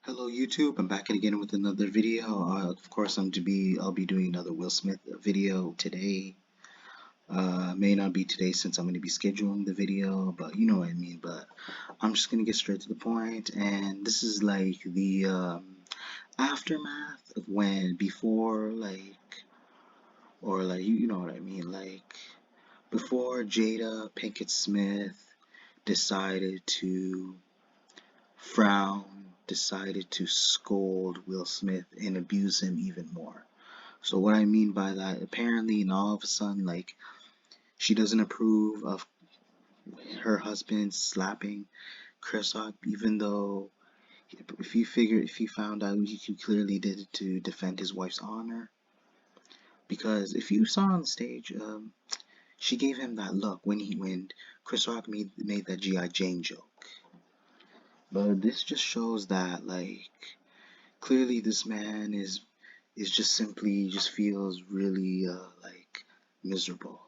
Hello YouTube, I'm back again with another video. Of course, I'll be doing another Will Smith video today. May not be today since I'm going to be scheduling the video, but you know what I mean. But I'm just going to get straight to the point, and this is like the aftermath of when before or like you know what I mean, like before Jada Pinkett Smith decided to frown, decided to scold Will Smith and abuse him even more. So what I mean by that, apparently, and all of a sudden, like she doesn't approve of her husband slapping Chris Rock, even though if you found out he clearly did it to defend his wife's honor. Because if you saw on stage, she gave him that look when Chris Rock made that G.I. Jane joke. But this just shows that like clearly this man is just simply just feels really like miserable.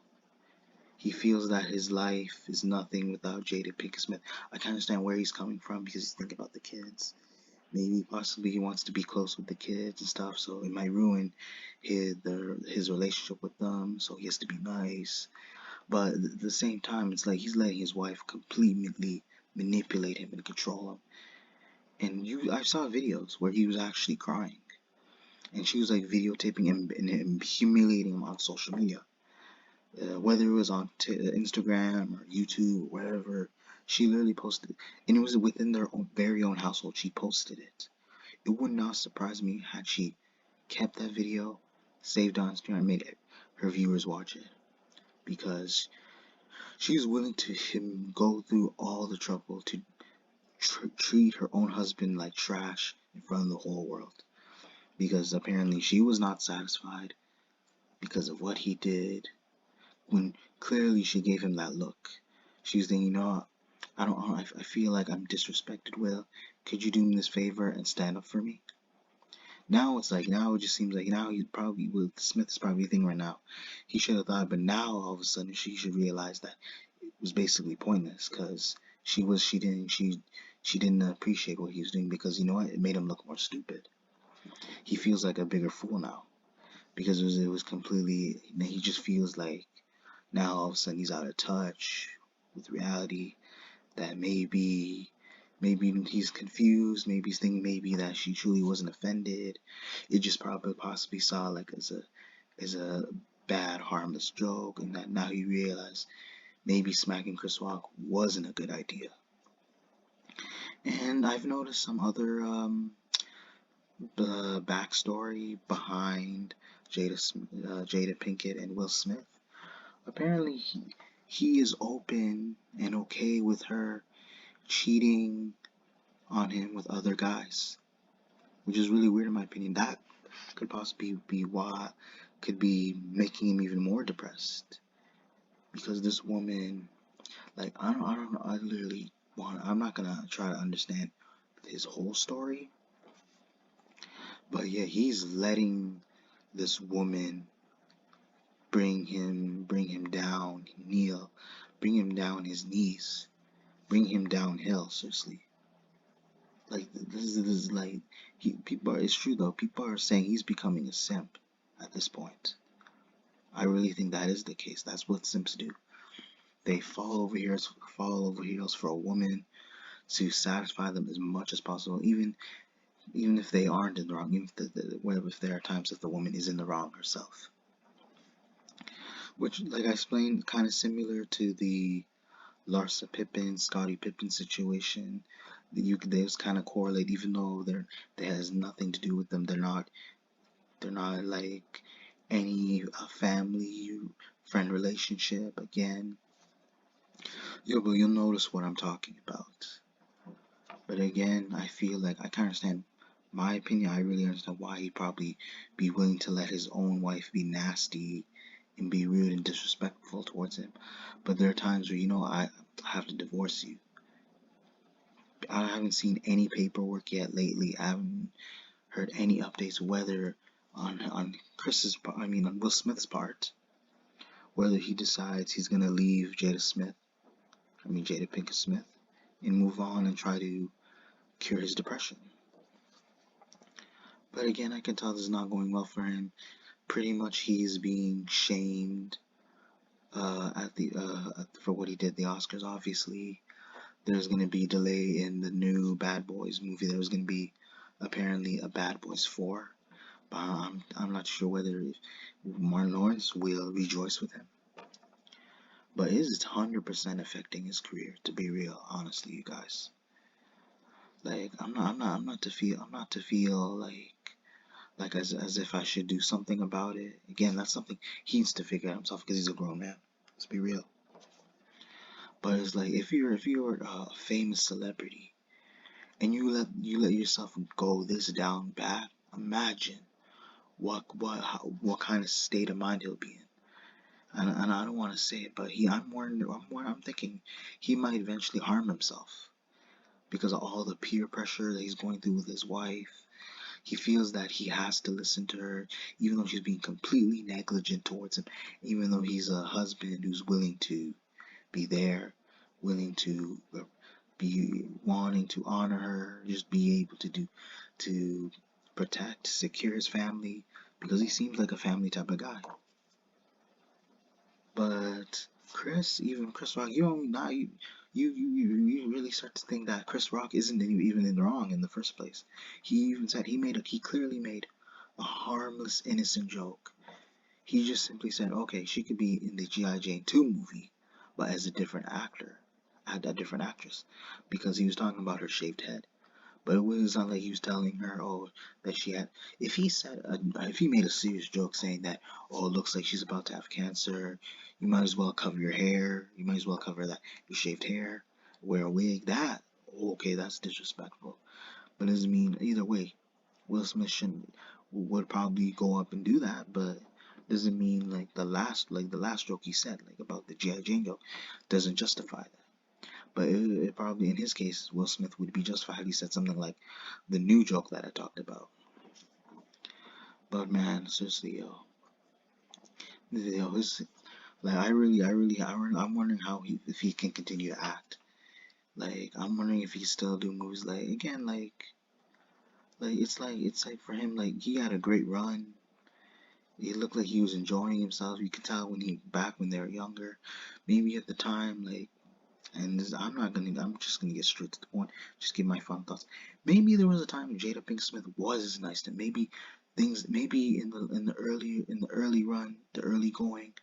He feels that his life is nothing without Jada Pinkett Smith. I can understand where he's coming from because he's thinking about the kids. Maybe possibly he wants to be close with the kids and stuff, so it might ruin his relationship with them. So he has to be nice, but at the same time, it's like he's letting his wife completely manipulate him and control him. And I saw videos where he was actually crying, and she was like videotaping him and humiliating him on social media, whether it was on Instagram or YouTube or wherever. She literally posted it, and it was within their very own household. She posted it. It would not surprise me had she kept that video, saved on Instagram, and made her viewers watch it, because she's willing to go through all the trouble to treat her own husband like trash in front of the whole world, because apparently she was not satisfied because of what he did when clearly she gave him that look. She was thinking, you know, I feel like I'm disrespected. Will, could you do me this favor and stand up for me? Now it's like, now it just seems like now Will Smith is probably thinking right now, he should have thought, but now all of a sudden she should realize that it was basically pointless because she didn't appreciate what he was doing, because you know what, it made him look more stupid. He feels like a bigger fool now because it was completely, he just feels like now all of a sudden he's out of touch with reality, that maybe he's confused, maybe he's thinking maybe that she truly wasn't offended. It just probably possibly saw like as a bad harmless joke, and that now he realized maybe smacking Chris Rock wasn't a good idea. And I've noticed some other backstory behind Jada Pinkett and Will Smith. Apparently, he is open and okay with her cheating on him with other guys, which is really weird in my opinion. That could possibly be why, could be making him even more depressed, because this woman, like I don't know, I literally want. I'm not gonna try to understand his whole story, but yeah, he's letting this woman bring him down, kneel, bring him down his knees, bring him downhill. Seriously, like this is like people are. It's true though. People are saying he's becoming a simp at this point. I really think that is the case. That's what simps do. They fall over heels for a woman to satisfy them as much as possible, even if they aren't in the wrong, even if there are times that the woman is in the wrong herself. Which, like I explained, kind of similar to the Larsa Pippen, Scottie Pippen situation. They just kind of correlate, even though that has nothing to do with them. They're not like any family friend relationship. Again, you'll notice what I'm talking about. But again, I feel like I can understand. My opinion, I really understand why he'd probably be willing to let his own wife be nasty and be rude and disrespectful towards him. But there are times where, you know, I have to divorce you. I haven't seen any paperwork yet lately. I haven't heard any updates whether on on Will Smith's part, whether he decides he's gonna leave Jada Pinkett Smith, and move on and try to cure his depression. But again, I can tell this is not going well for him. Pretty much, he's being shamed for what he did at the Oscars. Obviously, there's gonna be delay in the new Bad Boys movie. There was gonna be apparently a Bad Boys 4, but I'm not sure whether Martin Lawrence will rejoice with him. But it is 100% affecting his career. To be real, honestly, you guys. Like I'm not to feel like as if I should do something about it. Again, that's something he needs to figure out himself because he's a grown man. Let's be real. But it's like if you're a famous celebrity and you let yourself go this down bad, imagine what kind of state of mind he'll be in. And I don't want to say it, but I'm thinking he might eventually harm himself because of all the peer pressure that he's going through with his wife. He feels that he has to listen to her, even though she's being completely negligent towards him, even though he's a husband who's willing to be there, willing to be wanting to honor her, just be able to protect, secure his family, because he seems like a family type of guy. But even Chris Rock, you don't now you really start to think that Chris Rock isn't even in the wrong in the first place. He even said he clearly made a harmless, innocent joke. He just simply said, okay, she could be in the G.I. Jane 2 movie, but as a different actor, a different actress, because he was talking about her shaved head. But it was not like he was telling her, oh, that she had. If he made a serious joke saying that, oh, it looks like she's about to have cancer, you might as well cover your hair. You might as well cover that your shaved hair, wear a wig. That okay, that's disrespectful. But it doesn't mean either way. Will Smith shouldn't would probably go up and do that, but doesn't mean like the last joke he said like about the G.I. Jane joke doesn't justify that. But it probably, in his case, Will Smith would be justified had he said something like the new joke that I talked about. But man, seriously, it's like I'm wondering if he can continue to act. Like, I'm wondering if he still do movies. Like, again, it's like for him, like he had a great run. He looked like he was enjoying himself. You could tell when they were younger. Maybe at the time, like. And I'm just gonna get straight to the point. Just give my fun thoughts. Maybe there was a time when Jada Pinkett Smith was nice to him. Maybe in the early run, the early going,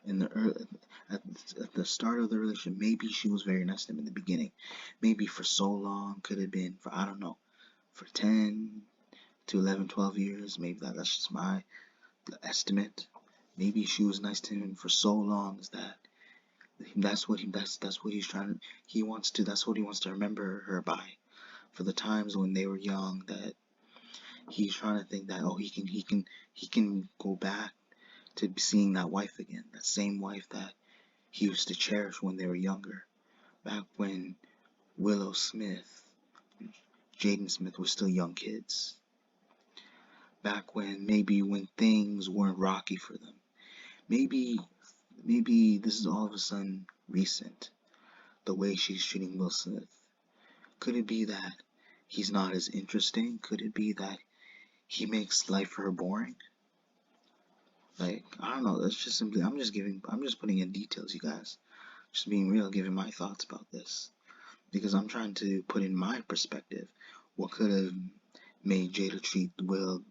in the early, at the start of the relationship, maybe she was very nice to him in the beginning. Maybe for so long, could have been for, I don't know, for 10 to 11, 12 years. Maybe that's just my estimate. Maybe she was nice to him for so long as that that's what he's trying to that's what he wants to remember her by, for the times when they were young, that he's trying to think that, oh, he can go back to seeing that wife again, that same wife that he used to cherish when they were younger, back when Willow Smith, Jaden Smith were still young kids, back when maybe when things weren't rocky for them. Maybe maybe this is all of a sudden recent, the way she's treating Will Smith. Could it be that he's not as interesting? Could it be that he makes life for her boring? Like, I don't know. That's just simply, I'm just putting in details, you guys. Just being real, giving my thoughts about this. Because I'm trying to put in my perspective what could have made Jada treat Will,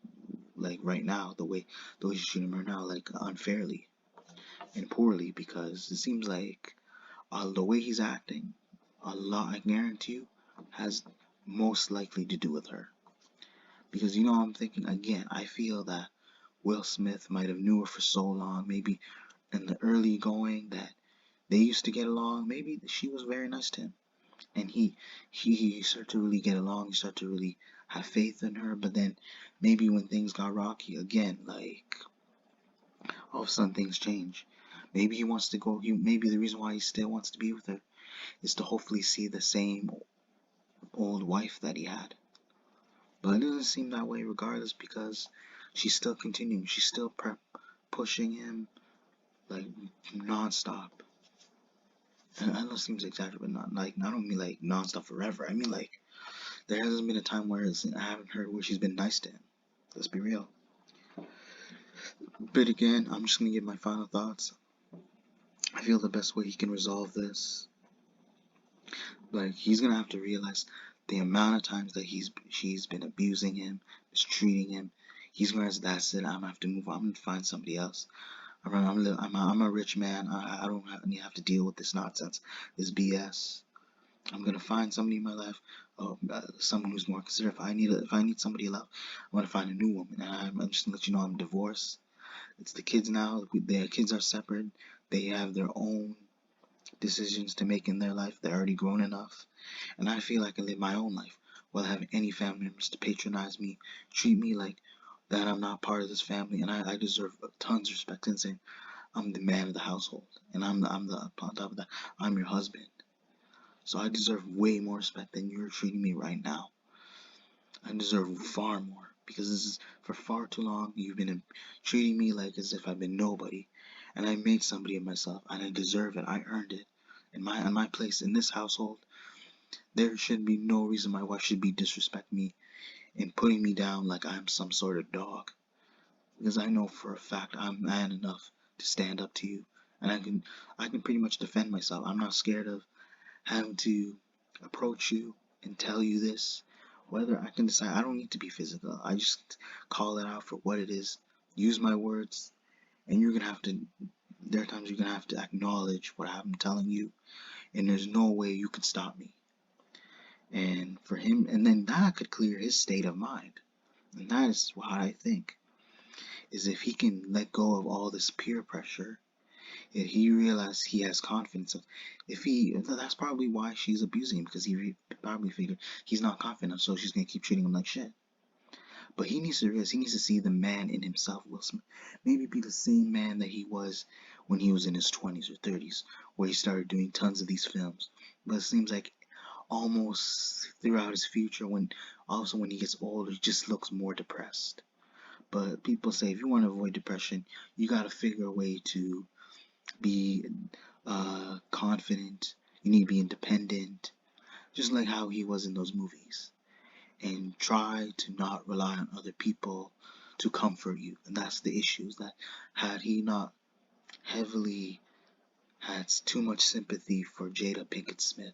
like right now, the way she's treating her now, like unfairly and poorly. Because it seems like the way he's acting, a lot, I guarantee you, has most likely to do with her. Because I'm thinking again, I feel that Will Smith might have knew her for so long, maybe in the early going that they used to get along, maybe she was very nice to him. And he started to really get along, he started to really have faith in her, but then maybe when things got rocky again, like all of a sudden things change. Maybe he wants to go maybe the reason why he still wants to be with her is to hopefully see the same old wife that he had. But it doesn't seem that way regardless, because she's still continuing. She's still pushing him like nonstop. And I know it seems exaggerated, but not like I don't mean like nonstop forever. I mean like there hasn't been a time where I haven't heard where she's been nice to him. Let's be real. But again, I'm just gonna give my final thoughts. I feel the best way he can resolve this, like, he's gonna have to realize the amount of times that she's been abusing him, mistreating him. He's gonna realize that's it. I'm gonna have to move on. I'm gonna find somebody else. I'm a rich man. I don't have to deal with this nonsense, this BS. I'm gonna find somebody in my life, someone who's more considerate. If I need somebody to love, I'm gonna find a new woman. And I'm just gonna let you know I'm divorced. It's the kids now. Their kids are separate. They have their own decisions to make in their life. They're already grown enough, and I feel I can live my own life without having any family members to patronize me, treat me like that I'm not part of this family, and I deserve tons of respect and saying I'm the man of the household, and on top of that, I'm your husband. So I deserve way more respect than you're treating me right now. I deserve far more, because this is, for far too long you've been treating me like as if I've been nobody, and I made somebody of myself, and I deserve it. I earned it. In my place in this household, there should be no reason my wife should be disrespecting me and putting me down like I'm some sort of dog. Because I know for a fact I'm man enough to stand up to you, and I can pretty much defend myself. I'm not scared of having to approach you and tell you this. Whether I can decide, I don't need to be physical. I just call it out for what it is. Use my words, and you're gonna have to. There are times you're gonna have to acknowledge what I'm telling you, and there's no way you can stop me. And for him, and then that could clear his state of mind. And that is what I think, is if he can let go of all this peer pressure, if he realizes he has confidence, that's probably why she's abusing him, because he probably figured he's not confident, so she's gonna keep treating him like shit. But he needs to realize, he needs to see the man in himself, Will Smith. Maybe be the same man that he was when he was in his 20s or 30s, where he started doing tons of these films. But it seems like almost throughout his future, when he gets older, he just looks more depressed. But people say if you want to avoid depression, you gotta figure a way to be confident. You need to be independent, just like how he was in those movies, and try to not rely on other people to comfort you. And that's the issues, that had he not heavily had too much sympathy for Jada Pinkett Smith,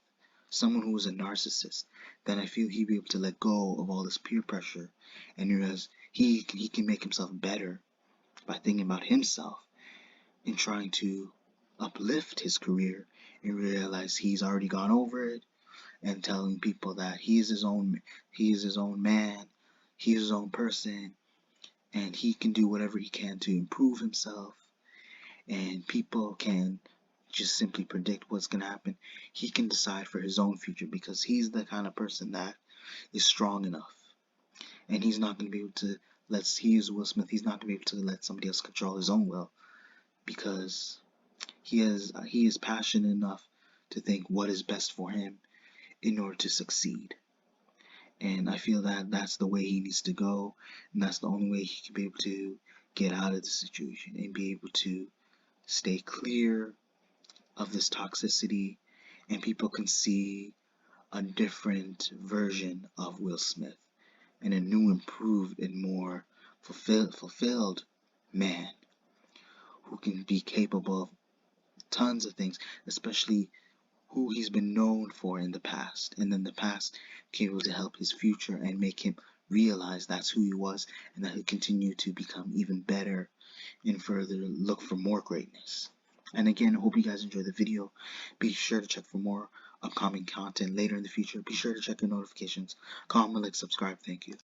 someone who was a narcissist, then I feel he'd be able to let go of all this peer pressure and realize he can make himself better by thinking about himself and trying to uplift his career, and realize he's already gone over it, and telling people that he is his own man, he is his own person, and he can do whatever he can to improve himself, and people can just simply predict what's going to happen. He can decide for his own future, because he's the kind of person that is strong enough, and he's not going to be able to he is Will Smith, he's not going to be able to let somebody else control his own will, because he is passionate enough to think what is best for him in order to succeed. And I feel that that's the way he needs to go, and that's the only way he can be able to get out of the situation and be able to stay clear of this toxicity, and people can see a different version of Will Smith, and a new, improved, and more fulfilled man who can be capable of tons of things, especially who he's been known for in the past, and then the past came able to help his future and make him realize that's who he was, and that he'll continue to become even better and further look for more greatness. And again, I hope you guys enjoyed the video. Be sure to check for more upcoming content later in the future. Be sure to check your notifications, comment, like, subscribe. Thank you.